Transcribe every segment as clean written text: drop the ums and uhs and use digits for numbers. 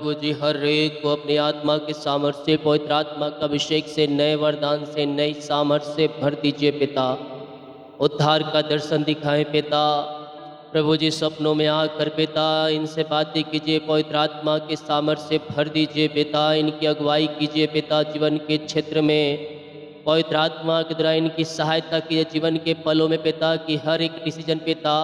प्रभु जी हर एक को अपनी आत्मा के सामर्थ्य से, पवित्र आत्मा का अभिषेक से, नए वरदान से, नई सामर्थ्य से भर दीजिए पिता। उद्धार का दर्शन दिखाएं पिता। प्रभु जी सपनों में आकर पिता इनसे बातें कीजिए, पवित्र आत्मा के सामर्थ्य से भर दीजिए पिता। इनकी अगुवाई कीजिए पिता जीवन के क्षेत्र में। पवित्र आत्मा के द्वारा इनकी सहायता कीजिए जीवन के पलों में पिता, कि हर एक डिसीजन पिता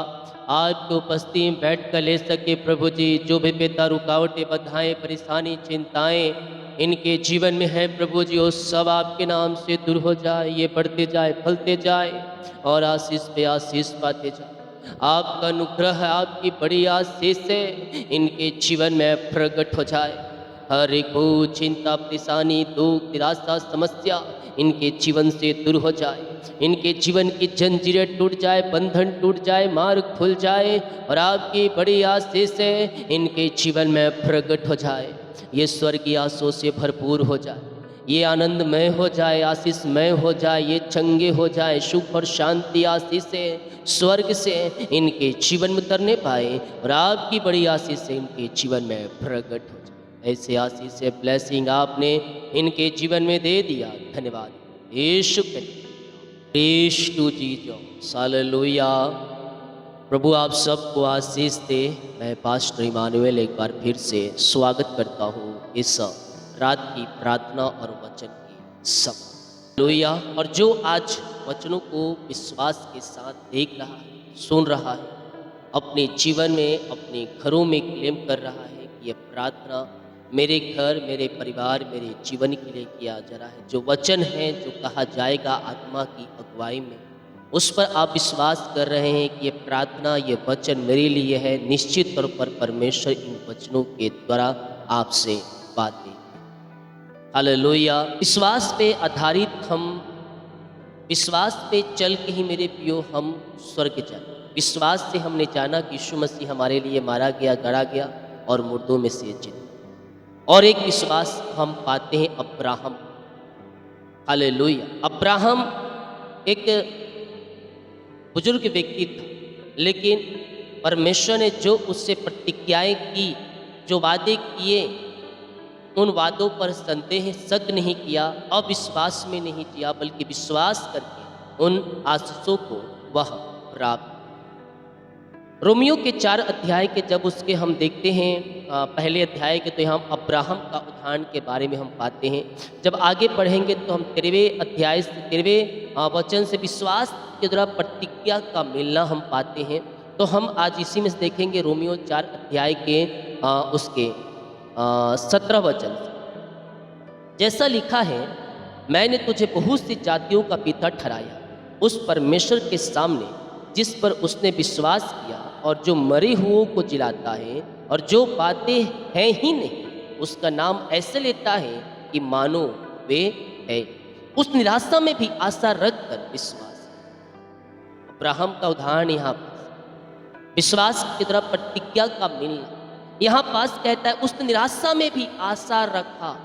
आपकी उपस्थिति में बैठ कर ले सके। प्रभु जी जो भी पिता रुकावटें, बाधाएं, परेशानी, चिंताएं इनके जीवन में है प्रभु जी, वो सब आपके नाम से दूर हो जाए। ये बढ़ते जाए, फलते जाए और आशीष पे आशीष पाते जाए। आपका अनुग्रह, आपकी बड़ी आशीष से इनके जीवन में प्रकट हो जाए। हर एक बोझ, चिंता, परेशानी, दुख, निराशा, समस्या इनके जीवन से दूर हो जाए। इनके जीवन की जंजीरें टूट जाए, बंधन टूट जाए, मार्ग खुल जाए और आपकी बड़ी आशीष से इनके जीवन में प्रकट हो जाए। ये स्वर्गीय आशीषों से भरपूर हो जाए, ये आनंदमय हो जाए, आशीषमय हो जाए, ये चंगे हो जाए। सुख और शांति आशीष से, स्वर्ग से इनके जीवन में उतरने पाए और आपकी बड़ी आशीष से इनके जीवन में प्रकट हो जाए। ऐसे आशीष से ब्लेसिंग आपने इनके जीवन में दे दिया। धन्यवाद यीशु टू जीसस, हालेलुया। प्रभु आप सबको आशीष दे। मैं पास्टर इमानुएल एक बार फिर से स्वागत करता हूँ इस रात की प्रार्थना और वचन की सभा। हालेलुया। और जो आज वचनों को विश्वास के साथ देख रहा है, सुन रहा है, अपने जीवन में, अपने घरों में क्लेम कर रहा है कि यह प्रार्थना मेरे घर, मेरे परिवार, मेरे जीवन के लिए किया जा रहा है। जो वचन है, जो कहा जाएगा आत्मा की अगुवाई में, उस पर आप विश्वास कर रहे हैं कि ये प्रार्थना, ये वचन मेरे लिए है। निश्चित तौर पर परमेश्वर इन वचनों के द्वारा आपसे बातें। हालेलुया। विश्वास पे आधारित हम, विश्वास पे चल के ही मेरे प्रियो हम स्वर्ग जाए। विश्वास से हमने जाना कि यीशु मसीह हमारे लिए मारा गया, गड़ा गया और मुर्दों में से जीता। और एक विश्वास हम पाते हैं अब्राहम। हालेलुया। अब्राहम एक बुजुर्ग व्यक्ति था, लेकिन परमेश्वर ने जो उससे प्रतिज्ञाएं की, जो वादे किए, उन वादों पर संदेह, शक नहीं किया, अविश्वास में नहीं किया, बल्कि विश्वास करके उन आशीषों को वह प्राप्त। रोमियो के 4 अध्याय के जब उसके हम देखते हैं, पहले अध्याय के, तो हम अब्राहम का उदाहरण के बारे में हम पाते हैं। जब आगे पढ़ेंगे तो हम 13वें अध्याय से, 13वें वचन से विश्वास के द्वारा प्रतिज्ञा का मिलना हम पाते हैं। तो हम आज इसी में से देखेंगे रोमियो 4 अध्याय के उसके 17 वचन से। जैसा लिखा है, मैंने तुझे बहुत सी जातियों का पिता ठहराया, उस परमेश्वर के सामने जिस पर उसने विश्वास किया और जो मरे हुओं को जिलाता है और जो बातें हैं ही नहीं, उसका नाम ऐसे लेता है कि मानो वे है। उस निराशा में भी आशा रख कर विश्वास। अब्राहम का उदाहरण यहाँ पास विश्वास की तरह प्रतिज्ञा का मिलना। यहाँ पास कहता है उसने निराशा में भी आशा रखा।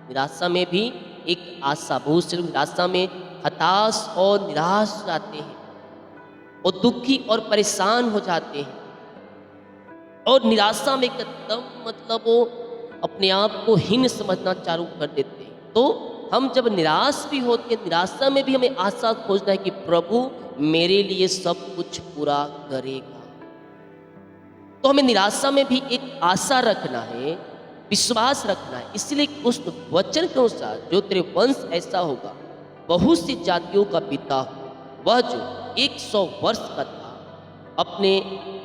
निराशा में भी एक आशा, बहुत से लोग निराशा में हताश और निराश हो जाते हैं और दुखी और परेशान हो जाते हैं और निराशा में एकदम मतलब वो अपने आप को हीन समझना चालू कर देते हैं। तो हम जब निराश भी होते हैं, निराशा में भी हमें आशा खोजना है कि प्रभु मेरे लिए सब कुछ पूरा करेगा। तो हमें निराशा में भी एक आशा रखना है, विश्वास रखना है। इसलिए उस वचन के अनुसार जो तेरे वंश ऐसा होगा, बहुत सी जातियों का पिता हो। वह जो 100 वर्ष का था, अपने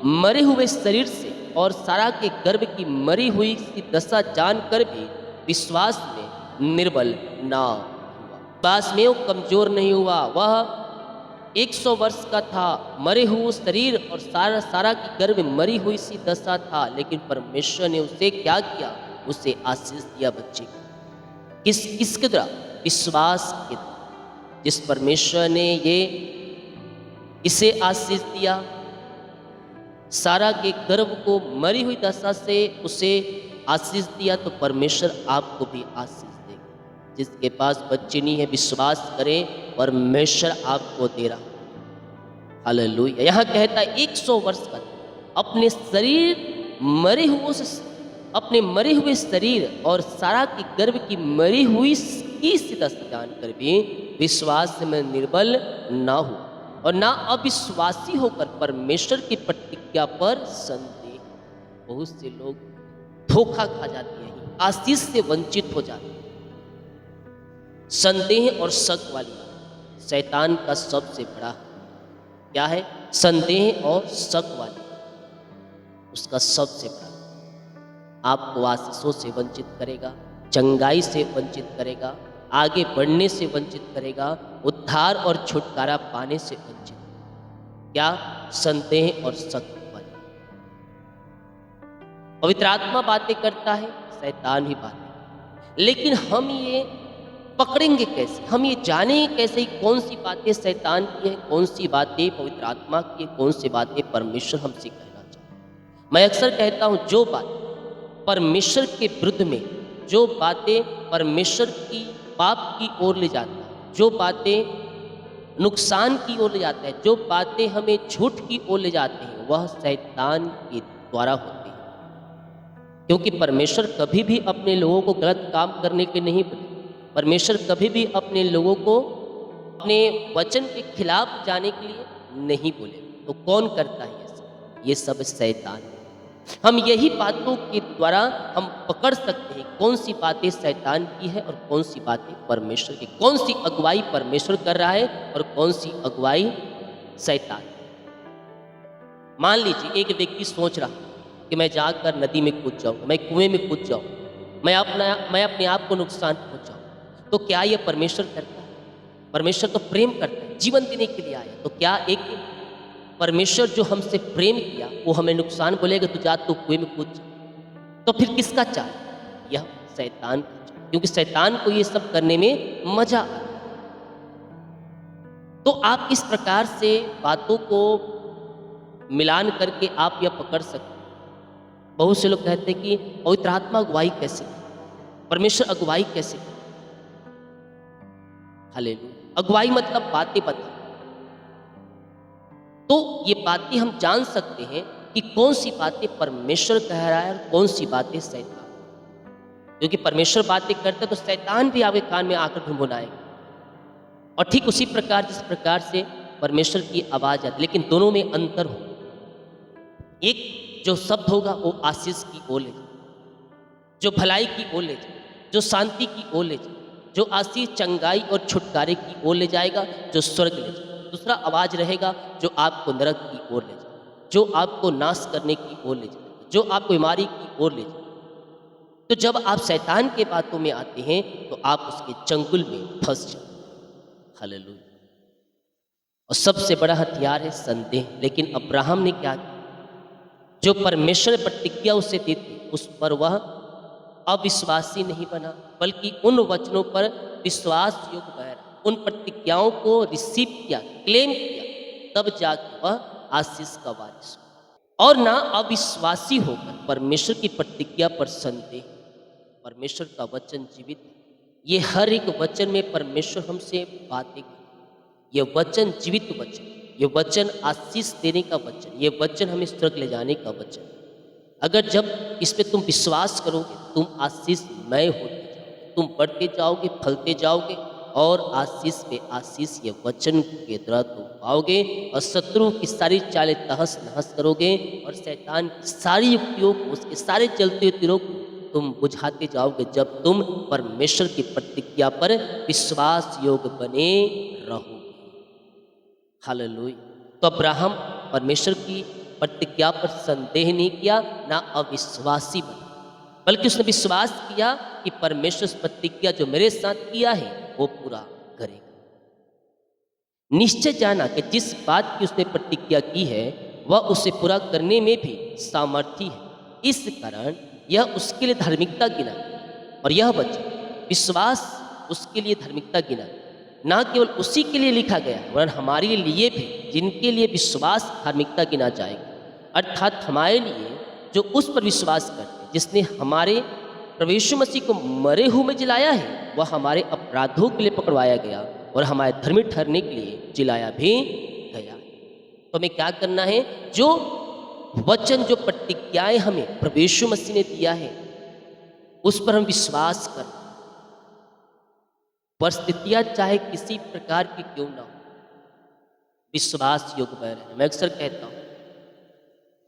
मरे हुए शरीर से और सारा के गर्भ की मरी हुई सी दशा जानकर भी विश्वास में निर्बल ना हुआ, विश्वास में वो कमजोर नहीं हुआ। वह 100 वर्ष का था, मरे हुए शरीर और सारा की गर्भ में मरी हुई सी दशा था, लेकिन परमेश्वर ने उसे क्या किया? उसे आशीष दिया बच्चे को। किसके द्वारा? विश्वास के द्वारा। जिस परमेश्वर ने इसे आशीष दिया, सारा के गर्भ को मरी हुई दशा से उसे आशीष दिया, तो परमेश्वर आपको भी आशीष देगा। जिसके पास बच्चे नहीं है, विश्वास करें, परमेश्वर आपको दे रहा। हालेलुया। यहाँ कहता है 100 वर्ष का अपने शरीर मरे हुओं से अपने मरे हुए शरीर और सारा के गर्भ की मरी हुई की स्थिति जानकर भी विश्वास में निर्बल ना हो और ना अविश्वासी होकर परमेश्वर की प्रतिज्ञा पर संदेह। बहुत से लोग धोखा खा जाते हैं, आशीष से वंचित हो जाते हैं। संदेह और शक वाली शैतान का सबसे बड़ा क्या है? संदेह और शक वाली उसका सबसे बड़ा आपको आशीषों से वंचित करेगा, चंगाई से वंचित करेगा, आगे बढ़ने से वंचित करेगा, उद्धार और छुटकारा पाने से वंचित। क्या? संदेह और शक वाली। पवित्र आत्मा बातें करता है, शैतान ही बातें। लेकिन हम ये पकड़ेंगे कैसे? हम ये जानेंगे कैसे कौन सी बातें शैतान की है, कौन सी बातें पवित्र आत्मा की है, कौन सी बातें परमेश्वर हमसे कहना चाहते। मैं अक्सर कहता हूँ जो बात परमेश्वर के विरुद्ध में, जो बातें परमेश्वर की पाप की ओर ले जाता है, जो बातें नुकसान की ओर ले जाता है, जो बातें हमें झूठ की ओर ले जाते हैं, वह शैतान के द्वारा होती है। क्योंकि परमेश्वर कभी भी अपने लोगों को गलत काम करने के नहीं बोले। परमेश्वर कभी भी अपने लोगों को अपने वचन के खिलाफ जाने के लिए नहीं बोले। तो कौन करता है ये सब शैतान है। हम यही बातों के द्वारा हम पकड़ सकते हैं कौन सी बातें शैतान की है और कौन सी बातें परमेश्वर की, कौन सी अगुवाई परमेश्वर कर रहा है और कौन सी अगुवाई शैतान। मान लीजिए एक व्यक्ति सोच रहा कि मैं जाकर नदी में कूद जाऊँ, मैं कुएं में कूद जाऊँ, मैं अपने आप को नुकसान पहुँचाऊँ। तो क्या यह परमेश्वर करता है? परमेश्वर तो प्रेम करता है, जीवन देने के लिए आया। तो क्या एक परमेश्वर जो हमसे प्रेम किया वो हमें नुकसान बोलेगा तो जा तू कुएं में कूद जा? तो फिर किसका चाल? यह शैतान का चाल, क्योंकि शैतान को ये सब करने में मजा आता है। तो आप इस प्रकार से बातों को मिलान करके आप यह पकड़ सकते हैं। बहुत से लोग कहते हैं कि पवित्र आत्मा अगुवाई कैसे, परमेश्वर अगुवाई कैसे। हालेलुया। अगुवाई मतलब बातें बता। तो ये बातें हम जान सकते हैं कि कौन सी बातें परमेश्वर कह रहा है और कौन सी बातें शैतान। क्योंकि परमेश्वर बातें करते तो शैतान भी आपके कान में आकर गुनगुनाएगा। और ठीक उसी प्रकार जिस प्रकार से परमेश्वर की आवाज आती, लेकिन दोनों में अंतर हो। एक जो शब्द होगा वो आशीष की ओर ले जाए, जो भलाई की ओर ले जाए, जो शांति की ओर ले जाए, जो आशीष चंगाई और छुटकारे की ओर ले जाएगा, जो स्वर्ग ले जाए। दूसरा आवाज रहेगा जो आपको नरक की ओर ले जाए, जो आपको नाश करने की ओर ले जाए, जो आपको बीमारी की ओर ले जाए। तो जब आप शैतान के बातों में आते हैं तो आप उसके चंगुल में फंस जाते। हालेलुया। और सबसे बड़ा हथियार है संदेह। लेकिन अब्राहम ने क्या किया? जो परमेश्वर ने प्रतिज्ञा उसे दी थी उस पर वह अविश्वासी नहीं बना, बल्कि उन वचनों पर विश्वास योग्य बना, उन प्रतिज्ञाओं को रिसीव किया, क्लेम किया, तब जाकर वह आशीष का वारिस। और ना अविश्वासी होकर परमेश्वर की प्रतिज्ञा पर संदेह। परमेश्वर का वचन जीवित है। ये हर एक वचन में परमेश्वर हमसे बातें करते। ये वचन जीवित वचन, ये वचन आशीष देने का वचन, ये वचन हमें स्वर्ग ले जाने का वचन। अगर जब इस पे तुम विश्वास करोगे तुम आशीषमय होते जाओगे, तुम बढ़ते जाओगे, फलते जाओगे और आशीष पे आशीष ये वचन के द्वारा तुम पाओगे और शत्रु की सारी चालें तहस नहस करोगे और शैतान की सारी युक्तियों को, उसके सारे चलते हुए तीरों को तुम बुझाते जाओगे जब तुम परमेश्वर की प्रतिज्ञा पर विश्वास योग्य बने रहोगे। हालेलुया। तो अब्राहम परमेश्वर की प्रतिज्ञा पर संदेह नहीं किया, ना अविश्वासी बना, बल्कि उसने विश्वास किया कि परमेश्वर उस प्रतिज्ञा जो मेरे साथ किया है वो पूरा करेगा। निश्चय जाना कि जिस बात की उसने प्रतिज्ञा की है वह उसे पूरा करने में भी सामर्थी है। इस कारण यह उसके लिए धार्मिकता गिना और यह वचन विश्वास उसके लिए धार्मिकता गिना। ना केवल उसी के लिए लिखा गया वरन हमारे लिए भी, जिनके लिए विश्वास धार्मिकता गिना जाएगा। अर्थात हमारे लिए जो उस पर विश्वास करते हैं जिसने हमारे प्रभु यीशु मसीह को मरे हुए में जिलाया है, वह हमारे अपराधों के लिए पकड़वाया गया और हमारे धर्मी ठहरने के लिए जिलाया भी गया। तो हमें क्या करना है? जो वचन, जो प्रतिज्ञाएं हमें प्रभु यीशु मसीह ने दिया है उस पर हम विश्वास कर, परिस्थितियां चाहे किसी प्रकार की क्यों ना हो, विश्वास योग्य बने रहना। मैं अक्सर कहता हूं,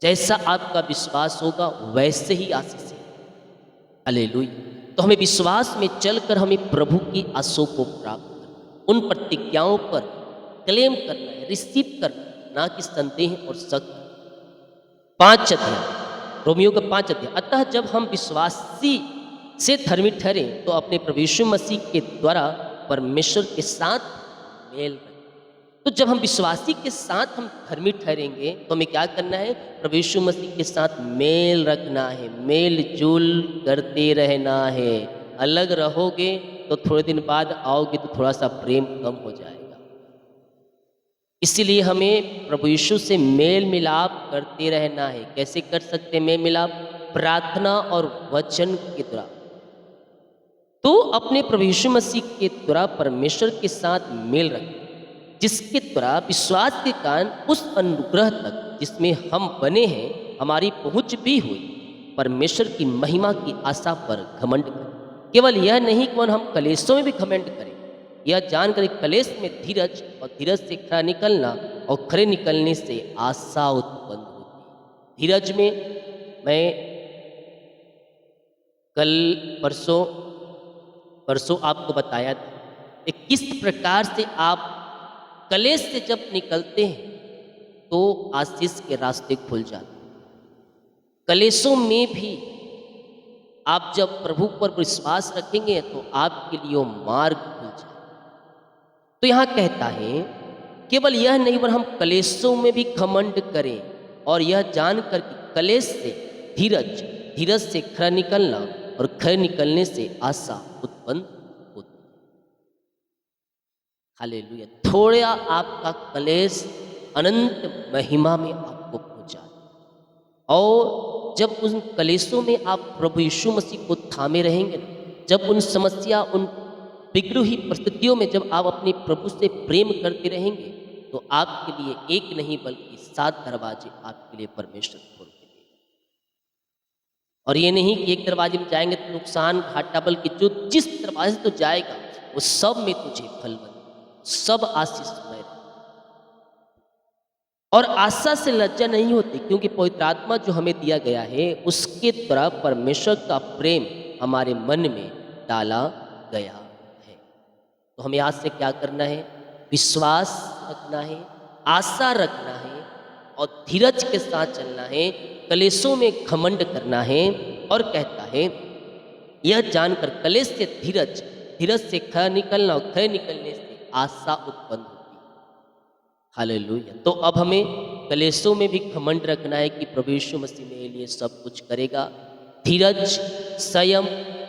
जैसा आपका विश्वास होगा वैसे ही आशीष है। हालेलुया। तो हमें विश्वास में चलकर हमें प्रभु की आशीषों को प्राप्त करना, उन प्रतिज्ञाओं पर क्लेम करना है, रिसीव करना, ना कि संदेह और शक। 5 अध्याय, रोमियो का 5 अध्याय। अतः जब हम विश्वासी से धर्मी ठहरे तो अपने प्रभु यीशु मसीह के द्वारा परमेश्वर के साथ मेल रखें। तो जब हम विश्वासी के साथ हम धर्मी ठहरेंगे तो हमें क्या करना है? प्रभु यीशु मसीह के साथ मेल रखना है, मेल जोल करते रहना है। अलग रहोगे तो थोड़े दिन बाद आओगे तो थोड़ा सा प्रेम कम हो जाएगा। इसीलिए हमें प्रभु यीशु से मेल मिलाप करते रहना है। कैसे कर सकते हैं मेल मिलाप? प्रार्थना और वचन के द्वारा। तो अपने प्रभु यीशु मसीह के द्वारा परमेश्वर के साथ मेल रखें, जिसके द्वारा विश्वास के कारण उस अनुग्रह तक जिसमें हम बने हैं हमारी पहुंच भी हुई, परमेश्वर की महिमा की आशा पर घमंड करें। केवल यह नहीं कि हम कलेशों में भी घमंड करें, यह जानकर कलेश में धीरज और धीरज से खरा निकलना और खरे निकलने से आशा उत्पन्न होती है। धीरज में मैं कल परसों आपको बताया था कि किस प्रकार से आप कलेश से जब निकलते हैं तो आशीष के रास्ते खुल जाते हैं। कलेशों में भी आप जब प्रभु पर विश्वास रखेंगे तो आपके लिए वो मार्ग खुल जाए। तो यहाँ कहता है केवल यह नहीं पर हम कलेशों में भी घमंड करें और यह जानकर कि कलेश से धीरज से खरा निकलना और खरे निकलने से आशा उत्पन्न होती है। हालेलुया। थोड़ा आपका कलेश अनंत महिमा में आपको पहुंचा, और जब उन कलेशों में आप प्रभु यीशु मसीह को थामे रहेंगे ना, जब उन समस्या उन बिगड़ी हुई परिस्थितियों में जब आप अपने प्रभु से प्रेम करते रहेंगे तो आपके लिए एक नहीं बल्कि 7 दरवाजे आपके लिए परमेश्वर खोल देंगे। और ये नहीं कि एक दरवाजे में जाएंगे तो नुकसान घाटा, बल्कि जो जिस दरवाजे से तो जाएगा वो सब में तुझे फल बने, सब आशीषमय रहे। और आशा से लज्जा नहीं होती, क्योंकि पवित्र आत्मा जो हमें दिया गया है उसके द्वारा परमेश्वर का प्रेम हमारे मन में डाला गया है। तो हमें आज से क्या करना है? विश्वास रखना है, आशा रखना है और धीरज के साथ चलना है। कलेशों में घमंड करना है, और कहता है यह जानकर कलेश से धीरज से खरा निकलना और खरे निकलने से आशा उत्पन्न होती है। हालेलुया। तो अब हमें कलेशों में भी घमंड रखना है कि प्रभु यीशु मसीह मेरे लिए सब कुछ करेगा। धीरज, संयम,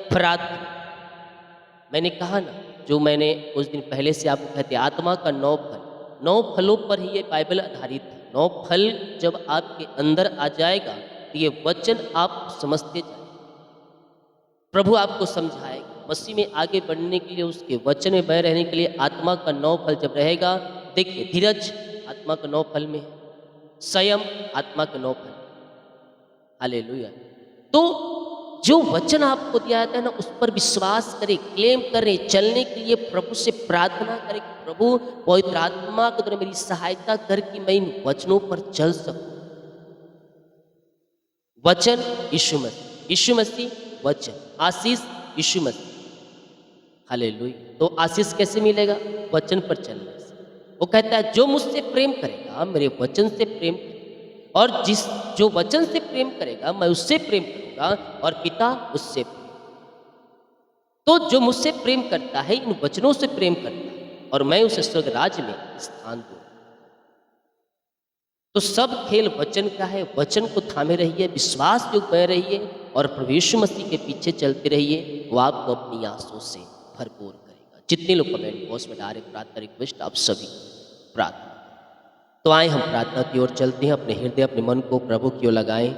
प्रार्थना। मैंने कहा ना, जो मैंने कुछ दिन पहले से आपको कहते आत्मा का 9 फलों पर ही ये बाइबल आधारित है। 9 फल जब आपके अंदर आ जाएगा तो ये वचन आप समझते जाएंगे, प्रभु आपको समझाएगा। मसीह में आगे बढ़ने के लिए, उसके वचन में बने रहने के लिए आत्मा का 9 फल जब रहेगा, देखिए धीरज आत्मा का 9 फल में है, संयम आत्मा का 9 फल। हालेलुया। तो जो वचन आपको दिया जाता है ना, उस पर विश्वास करें, क्लेम करें, चलने के लिए प्रभु से प्रार्थना करें कि प्रभु पवित्र आत्मा को मेरी सहायता कर कि मैं इन वचनों पर चल सकूं। वचन यीशु मसीह वचन, आशीष यीशु मसीह। हालेलुया। तो आशीष कैसे मिलेगा? वचन पर चलने से। वो कहता है जो मुझसे प्रेम करेगा मेरे वचन से प्रेम करेगा, और जो वचन से प्रेम करेगा मैं उससे प्रेम करूंगा और पिता उससे प्रेम। तो जो मुझसे प्रेम करता है इन वचनों से प्रेम करता है, और मैं उसे स्वर्ग राज्य में स्थान दूँ। तो सब खेल वचन का है। वचन को थामे रहिए, विश्वास युक्त बने रहिए और प्रभु यीशु मसीह के पीछे चलते रहिए। वो आपको अपनी आंसुओं से भरपूर करेगा। जितने लोग कमेंट बॉक्स में डायरेक्ट प्रार्थना रिक्वेस्ट, आप सभी प्रार्थना। तो आए हम प्रार्थना की ओर चलते हैं। अपने हृदय अपने मन को प्रभु की ओर लगाएं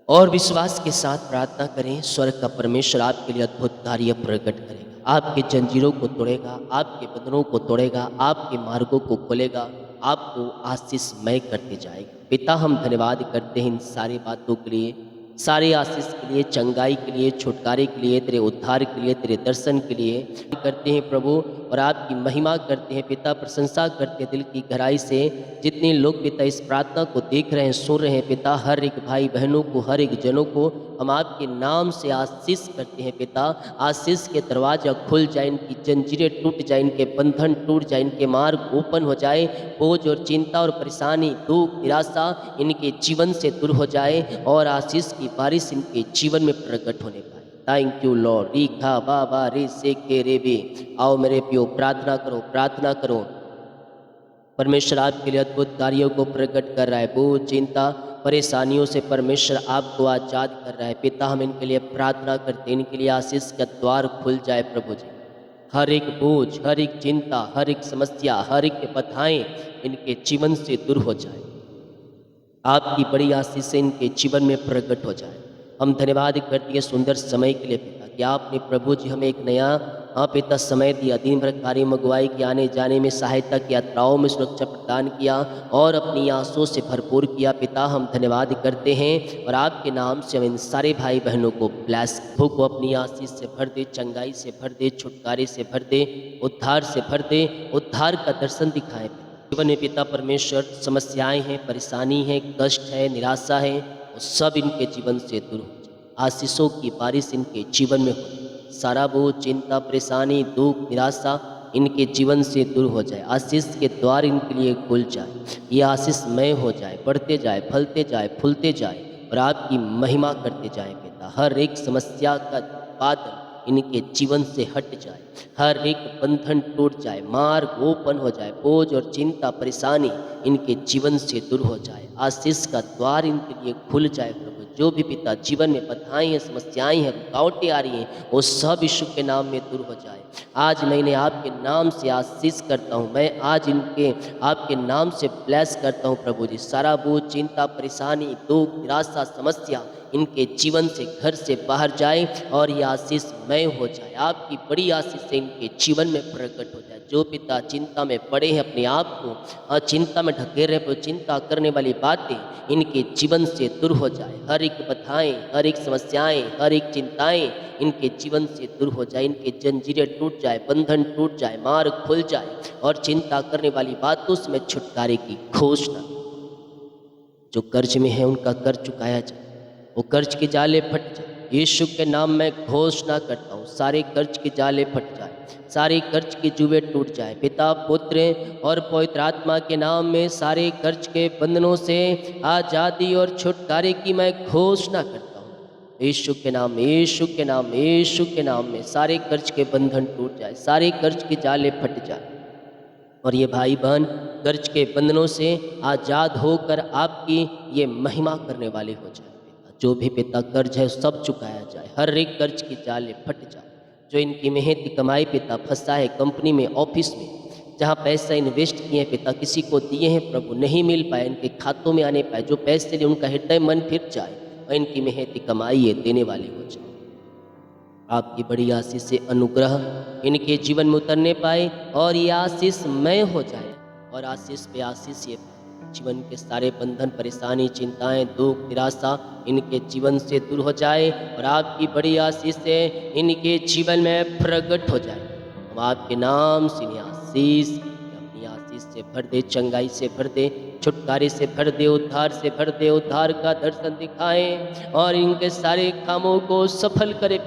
और विश्वास के साथ प्रार्थना करें। स्वर्ग का परमेश्वर आपके लिए अद्भुत कार्य प्रकट करेगा, आपके जंजीरों को तोड़ेगा, आपके बंधनों को तोड़ेगा, आपके मार्गों को खोलेगा, आपको आशीषमय करते जाएगा। पिता, हम धन्यवाद करते हैं इन सारी बातों के लिए। सारे आशीष के लिए, चंगाई के लिए, छुटकारे के लिए, तेरे उद्धार के लिए, तेरे दर्शन के लिए करते हैं प्रभु, और आपकी महिमा करते हैं पिता, प्रशंसा करते हैं दिल की गहराई से। जितने लोग पिता इस प्रार्थना को देख रहे हैं, सुन रहे हैं पिता, हर एक भाई बहनों को, हर एक जनों को हम आपके नाम से आशीष करते हैं पिता। आशीष के दरवाजा खुल जाए, इनकी जंजीरें टूट जाए, इनके बंधन टूट जाए, इनके मार्ग ओपन हो जाए, बोझ और चिंता और परेशानी, दुख, निराशा इनके जीवन से दूर हो जाए और आशीष की बारिश इनके जीवन में प्रकट होने पाए। Thank you lord. रीखा बाबा रे से के रे बे। आओ मेरे पियो, प्रार्थना करो, प्रार्थना करो। परमेश्वर आपके लिए अद्भुत कार्यों को प्रकट कर रहा है। बोझ, चिंता, परेशानियों से परमेश्वर आपको आज़ाद कर रहा है पिता। हम इनके लिए प्रार्थना करते हैं, इनके लिए आशीष का द्वार खुल जाए प्रभु जी। हर एक बोझ, हर एक चिंता, हर एक समस्या, हर एक बाधाएं इनके जीवन से दूर हो जाए। आपकी बड़ी आशीष इनके जीवन में प्रकट हो जाए। हम धन्यवाद करते हैं सुंदर समय के लिए पिता, कि आपने प्रभु जी हमें एक नया पिता समय दिया। दिन भर कार्य मगवाई के आने जाने में सहायता की, यात्राओं में सुरक्षा प्रदान किया और अपनी आंसुओं से भरपूर किया पिता। हम धन्यवाद करते हैं और आपके नाम से हम इन सारे भाई बहनों को ब्लेस को अपनी आशीष से भर दे, चंगाई से भर दे, छुटकारे से भर दे, उद्धार से भर दे, उद्धार का दर्शन दिखाए। जीवन में पिता परमेश्वर समस्याएं हैं, परेशानी है, कष्ट है, निराशा है, वो सब इनके जीवन से दूर हो जाए। आशीषों की बारिश इनके जीवन में हो, सारा बोझ, चिंता, परेशानी, दुख, निराशा इनके जीवन से दूर हो जाए। आशीष के द्वार इनके लिए खुल जाए। ये आशीषमय हो जाए, बढ़ते जाए, फलते जाए, फूलते जाए और आपकी महिमा करते जाए पिता। हर एक समस्या का बादल इनके जीवन से हट जाए, हर एक बंधन टूट जाए, मार्ग ओपन हो जाए, बोझ और चिंता, परेशानी इनके जीवन से दूर हो जाए। आशीष का द्वार इनके लिए खुल जाए प्रभु। जो भी पिता जीवन में बाधाएं हैं, समस्याएं हैं, रुकावटें आ रही हैं, वो सब यीशु के नाम में दूर हो जाए। आज मैं इन्हें आपके नाम से आशीष करता हूँ। मैं आज इनके आपके नाम से ब्लेस करता हूँ प्रभु जी। सारा बोझ, चिंता, परेशानी, दुख, निराशा, समस्या इनके जीवन से, घर से बाहर जाए और ये आशीषमय हो जाए। आपकी बड़ी आशीष से इनके जीवन में प्रकट हो जाए। जो पिता चिंता में पड़े हैं, अपने आप को चिंता में ढके रहे, तो चिंता करने वाली बातें इनके जीवन से दूर हो जाए। हर एक बाधाएं, हर एक समस्याएं, हर एक चिंताएं इनके जीवन से दूर हो जाए। इनके जंजीरें टूट जाए, बंधन टूट जाए, मार्ग खुल जाए और चिंता करने वाली बातों से छुटकारे की घोषणा। जो कर्ज में है उनका कर्ज चुकाया जाए, वो कर्ज के जाले फट जाए। यीशु के नाम में घोषणा करता हूँ, सारे कर्ज के जाले फट जाए, सारे कर्ज के जुए टूट जाए। पिता, पुत्र और पवित्र आत्मा के नाम में सारे कर्ज के बंधनों से आज़ादी और छुटकारे की मैं घोषणा करता हूँ। यीशु के नाम में, यीशु के नाम में, यीशु के नाम में सारे कर्ज के बंधन टूट जाए, सारे कर्ज के जाले फट जाए और ये भाई बहन कर्ज के बंधनों से आज़ाद होकर आपकी ये महिमा करने वाले हो जाए। जो भी पिता कर्ज है सब चुकाया जाए, हर एक कर्ज की जाले फट जाए। जो इनकी मेहनत की कमाई पिता फंसा है कंपनी में, ऑफिस में, जहाँ पैसा इन्वेस्ट किए हैं पिता, किसी को दिए हैं प्रभु, नहीं मिल पाए, इनके खातों में आने पाए, जो पैसे लिए उनका हृदय मन फिर जाए और इनकी मेहनत की कमाई ये देने वाले हो जाए। आपकी बड़ी आशीष से अनुग्रह इनके जीवन में उतरने पाए और ये आशीषमय हो जाए और आशीष पे आशीष ये जीवन के सारे बंधन, परेशानी, चिंताएं, दुख, निराशा इनके जीवन से दूर हो जाए और आपकी बड़ी आशीष से इनके जीवन में प्रकट हो जाए। हम आपके नाम से इन्हें आशीष, अपनी आशीष से भर दे, चंगाई से भर दे, छुटकारे से भर दे, उद्धार से भर दे, उद्धार का दर्शन दिखाएं और इनके सारे कामों को सफल करे।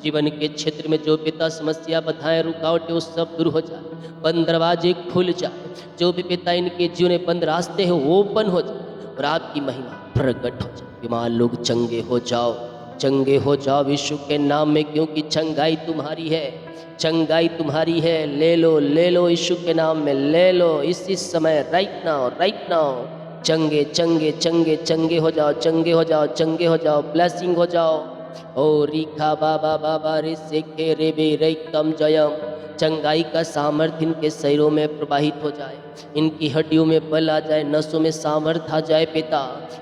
जीवन के क्षेत्र में जो पिता समस्या, बाधाएं, रुकावटें वो सब दूर हो जाए, बंद दरवाजे खुल जाए। जो भी पिता इनके जीवन में बंद रास्ते हैं वो ओपन हो जाए और आपकी महिमा प्रकट हो जाए। बीमार लोग चंगे हो जाओ, चंगे हो जाओ यीशु के नाम में, क्योंकि चंगाई तुम्हारी है, चंगाई तुम्हारी है। ले लो, ले लो यीशु के नाम में, ले लो इसी समय, राइट नाउ, राइट नाउ। चंगे चंगे चंगे चंगे हो जाओ, चंगे हो जाओ, चंगे हो जाओ, ब्लेसिंग हो जाओ। ओ रीखा बाबा बाबा रे से के रे बे रे कम जयम। चंगाई का सामर्थ्य इनके शरीरों में प्रवाहित हो जाए, इनकी हड्डियों में बल आ जाए, नसों में सामर्थ्य आ जाए पिता,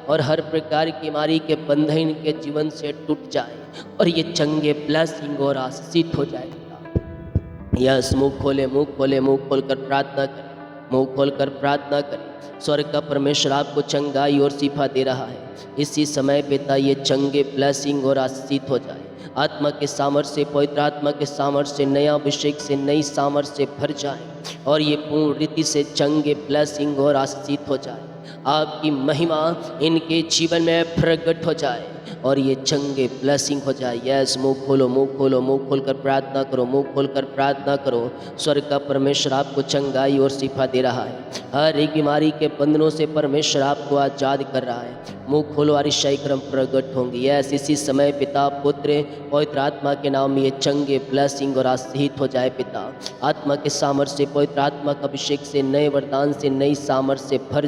और हर प्रकार की बीमारी के बंधन इनके जीवन से टूट जाए और ये चंगे ब्लेसिंग और आशीषित हो जाए पिता। यस, मुंह खोले, मुंह खोले, मुंह खोलकर प्रार्थना करें। मुंह खोलकर प्रार्थना करें। स्वर्ग का परमेश्वर आपको चंगाई और शिफा दे रहा है। इसी समय पिता ये चंगे ब्लेसिंग और आशीषित हो जाए। आत्मा के सामर्थ्य से, पवित्र आत्मा के सामर्थ्य से, नया अभिषेक से, नई सामर्थ्य से भर जाए और ये पूर्ण रीति से चंगे ब्लेसिंग और आशीषित हो जाए। आपकी महिमा इनके जीवन में प्रकट हो जाए और ये चंगे ब्लेसिंग हो जाए। यस, मुंह खोलो, मुंह खोलो, मुंह खोलकर प्रार्थना करो, मुंह खोलकर प्रार्थना करो। स्वर्ग का परमेश्वर आपको चंगाई और शिफा दे रहा है। हर एक बीमारी के बंधनों से परमेश्वर आपको आजाद कर रहा है। मुंह खोलो, अरिशाई क्रम प्रकट होंगे। यस, इसी समय पिता, पुत्र, पवित्र आत्मा के नाम में ये चंगे ब्लेसिंग और आशीषित हो जाए। पिता, आत्मा के सामर्थ्य से, पवित्र आत्मा का अभिषेक से, नए वरदान से, नई सामर्थ्य से भर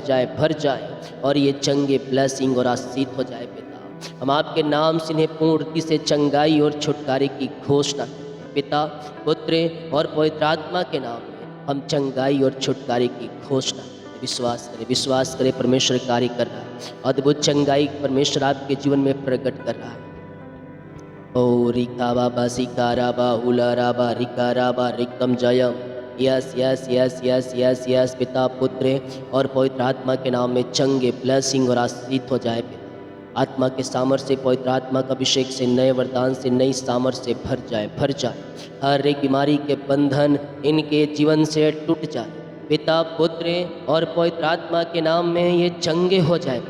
जाए और ये चंगे ब्लेसिंग और आशीषित हो जाए। पिता, हम आपके नाम से इन्हें पूर्ति से चंगाई और छुटकारे की घोषणा करते हैं। पिता, पुत्र और पवित्र आत्मा के नाम में हम चंगाई और छुटकारे की घोषणा करते हैं। विश्वास करें, परमेश्वर कार्य कर रहा है। अद्भुत चंगाई परमेश्वर आपके जीवन में प्रकट कर रहा है। ओ रिका बाबा सिकारा बा उलारा बा रिकारा बा रिकम जयम। Yes yes yes yes yes yes पिता, पुत्र और पवित्र आत्मा के नाम में चंगे ब्लेसिंग और आशीषित हो जाए। आत्मा के सामर्थ्य से, पवित्र आत्मा का अभिषेक से, नए वरदान से, नई सामर्थ्य से भर जाए। हर एक बीमारी के बंधन इनके जीवन से टूट जाए। पिता, पुत्र और पवित्र आत्मा के नाम में ये चंगे हो जाए।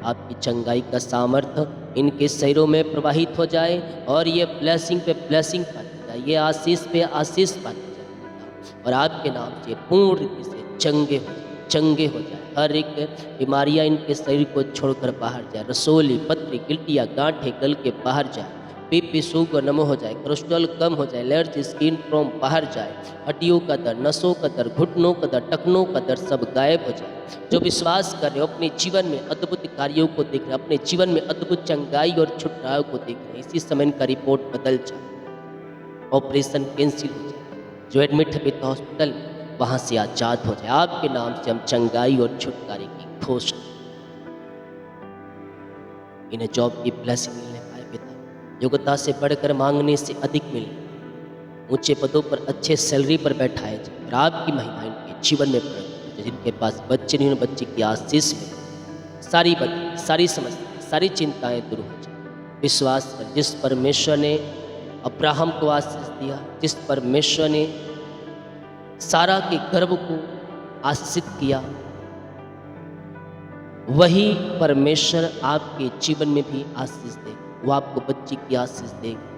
आपकी चंगाई का सामर्थ्य इनके शरीरों में प्रवाहित हो जाए और ये ब्लेसिंग पे ब्लेसिंग पाते जाए, ये आशीष पे आशीष पाते जाए और आपके नाम से पूर्ण रीति से चंगे हो जाए। हर एक बीमारियां इनके शरीर को छोड़कर बाहर जाए। रसोली, पत्री, गिल्टियाँ, गांठें गल के बाहर जाए। बीपी, शुगर नम हो जाए। कोलेस्ट्रॉल कम हो जाए। एलर्जी, स्किन प्रॉब्लम बाहर जाए। हड्डियों का दर्द, नसों का दर्द, घुटनों का दर्द, टखनों का दर्द सब गायब हो जाए। जो विश्वास कर रहे हो, अपने जीवन में अद्भुत कार्यों को देख रहे हैं, अपने जीवन में अद्भुत चंगाई और छुटकारों को देख रहे हैं, इसी समय इनका रिपोर्ट बदल जाए, ऑपरेशन कैंसिल हो जाए। जो एडमिट है पिता हॉस्पिटल में, वहाँ से आजाद हो जाए। आपके नाम से हम चंगाई और छुटकारे की घोषणा। इन्हें जॉब की ब्लेसिंग मिलने पाए पिता, योग्यता से बढ़कर मांगने से अधिक मिले, ऊंचे पदों पर अच्छे सैलरी पर बैठाए जाए और आपकी महिमा इनके जीवन में प्रकट हो। जिनके पास बच्चे नहीं, बच्चे की आशीष में सारी समस्याएं, सारी चिंताएं दूर हो जाए। विश्वास कर, जिस परमेश्वर ने अब्राहम को आशीष दिया, जिस परमेश्वर ने सारा के गर्भ को आशीषित किया, वही परमेश्वर आपके जीवन में भी आशीष दे। वो आपको बच्चे की आशीष देगा।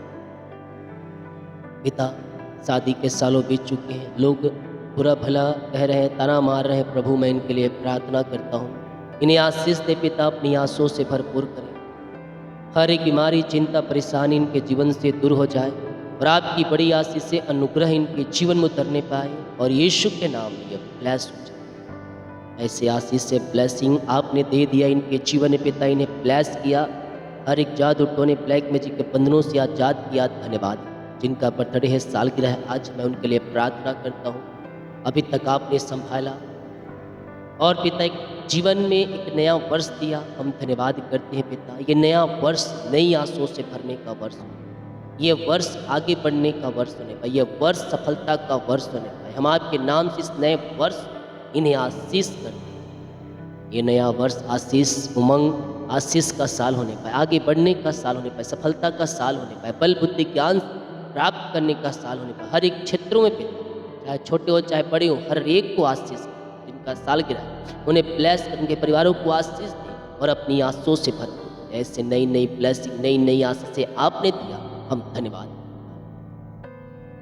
पिता, शादी के सालों बीत चुके हैं, लोग बुरा भला कह रहे हैं, ताना मार रहे हैं। प्रभु, मैं इनके लिए प्रार्थना करता हूँ, इन्हें आशीष दे पिता, अपनी आंसुओं से भरपूर करें। हर एक बीमारी, चिंता, परेशानी इनके जीवन से दूर हो जाए और आपकी बड़ी आशीष से अनुग्रह इनके जीवन में उतरने पाए और यीशु के नाम में ये ब्लेस हो जाए। ऐसे आशीष से ब्लेसिंग आपने दे दिया इनके जीवन में पिता, इन्हें ब्लेस किया। हर एक जादू टोने, ब्लैक मैजिक के बंधनों से आजाद किया। धन्यवाद। जिनका बर्थडे है, सालगिरह है, आज मैं उनके लिए प्रार्थना करता हूँ। अभी तक आपने संभाला और पिता एक जीवन में एक नया वर्ष दिया, हम धन्यवाद करते हैं पिता। ये नया वर्ष नई आशों से भरने का वर्ष, ये वर्ष आगे बढ़ने का वर्ष होने पाए, ये वर्ष सफलता का वर्ष होने पाए। हम आपके नाम से इस नए वर्ष इन्हें आशीष करते हैं। ये नया वर्ष आशीष, उमंग, आशीष का साल होने पाए, आगे बढ़ने का साल होने पाए, सफलता का साल होने पाए, बल बुद्धि ज्ञान प्राप्त करने का साल होने पाए। हर एक क्षेत्रों में पिता, चाहे छोटे हो चाहे बड़े हो, हर एक को आशीष, जिनका सालगिरह उन्हें ब्लेस, उनके परिवारों को आशीष दे और अपनी आशीषों से भर। ऐसे नई नई ब्लेसिंग, नई नई आशीषें आपने दिया, हम धन्यवाद।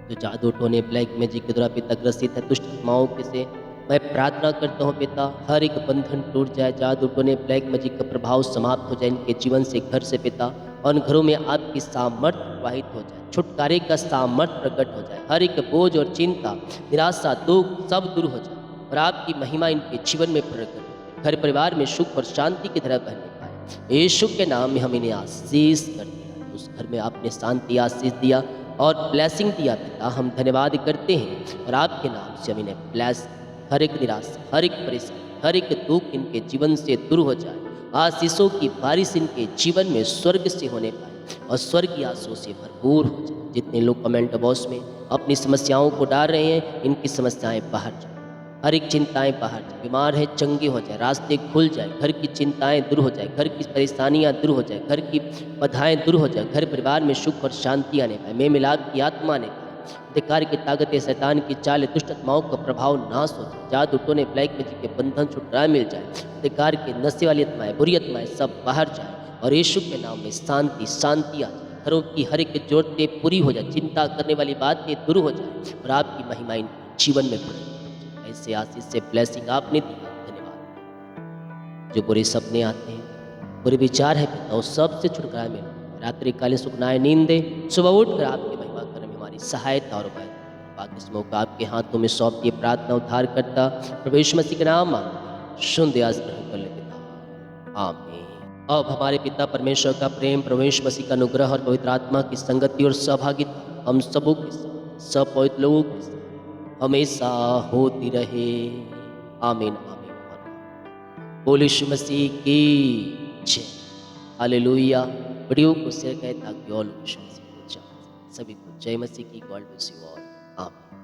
जो जादू टोने, ब्लैक मैजिक के द्वारा पिता ग्रसित है, दुष्ट आत्माओं के से मैं प्रार्थना करता हूँ पिता, हर एक बंधन टूट जाए, जादू टोने, ब्लैक मैजिक का प्रभाव समाप्त हो जाए इनके जीवन से, घर से पिता, और उन घरों में आपकी सामर्थ्य प्रवाहित हो जाए, छुटकारे का सामर्थ्य प्रकट हो जाए। हर एक बोझ और चिंता, निराशा, दुख सब दूर हो जाए और आपकी महिमा इनके जीवन में प्रकट हो। घर परिवार में सुख और शांति की तरह बहने पाए। यीशु के नाम में हम इन्हें आशीष करते हैं। उस घर में आपने शांति, आशीष दिया और ब्लेसिंग दिया पिता, हम धन्यवाद करते हैं और आपके नाम से हम इन्हें ब्लेस। हर एक निराशा, हर एक परेशानी, हर एक दुख इनके जीवन से दूर हो जाए। आशीषों की बारिश इनके जीवन में स्वर्ग से होने पाए और स्वर्गीय आशीषों से भरपूर हो जाए। जितने लोग कमेंट बॉक्स में अपनी समस्याओं को डाल रहे हैं, इनकी समस्याएं बाहर जाए। हर एक चिंताएं बाहर जाए, बीमार है चंगे हो जाए, रास्ते खुल जाए, घर की चिंताएं दूर हो जाए, घर की परेशानियां दूर हो जाए, घर की बाधाएं दूर हो जाए, घर परिवार में सुख और शांति आने पाए, मेल मिलाप की आत्मा आने पाए, अधिकार की ताकतें, शैतान की चाल, दुष्ट आत्माओं का प्रभाव नाश हो जाए, जादू टोने ब्लैक मैजिक के बंधन छुटकारा मिल जाए, अधिकार के नशे वाली आत्माएं, बुरी आत्माएं सब बाहर जाए और यीशु के नाम में शांति शांति आ जाए, घरों की हर एक जरूरतें पूरी हो जाए, चिंता करने वाली बातें दूर हो जाए और आपकी महिमा इनके जीवन में बढ़े। ऐसे आशीष से ब्लेसिंग आपने दिया, धन्यवाद। जो बुरे सपने आते हैं, बुरे विचार है पिता, उस सब से छुटकारा मिले, रात्रि कालीन सुखनाएं नींद दे, सुबह उठकर आपकी महिमा करने में हमारी सहायता और मदद। बाकी इस मौका आपके हाथों में सौंप दिए, प्रार्थना उद्धार करता प्रभु यीशु मसीह के नाम मांगते, शुद्ध आस ग्रहण कर ले पिता, आमीन। अब हमारे पिता परमेश्वर का प्रेम, प्रभु यीशु मसीह का अनुग्रह और पवित्र आत्मा की संगति और सहभागिता हम सबों के साथ, सब पवित्र लोगों के साथ हमेशा होती रहे, आमीन आमीन। बोल यीशु मसीह की जय, हालेलुया। वीडियो को शेयर करें ताकि और लोग यीशु मसीह को जान सकें। सभी को जय मसीह की, गॉड ब्लेस यू ऑल, आमीन।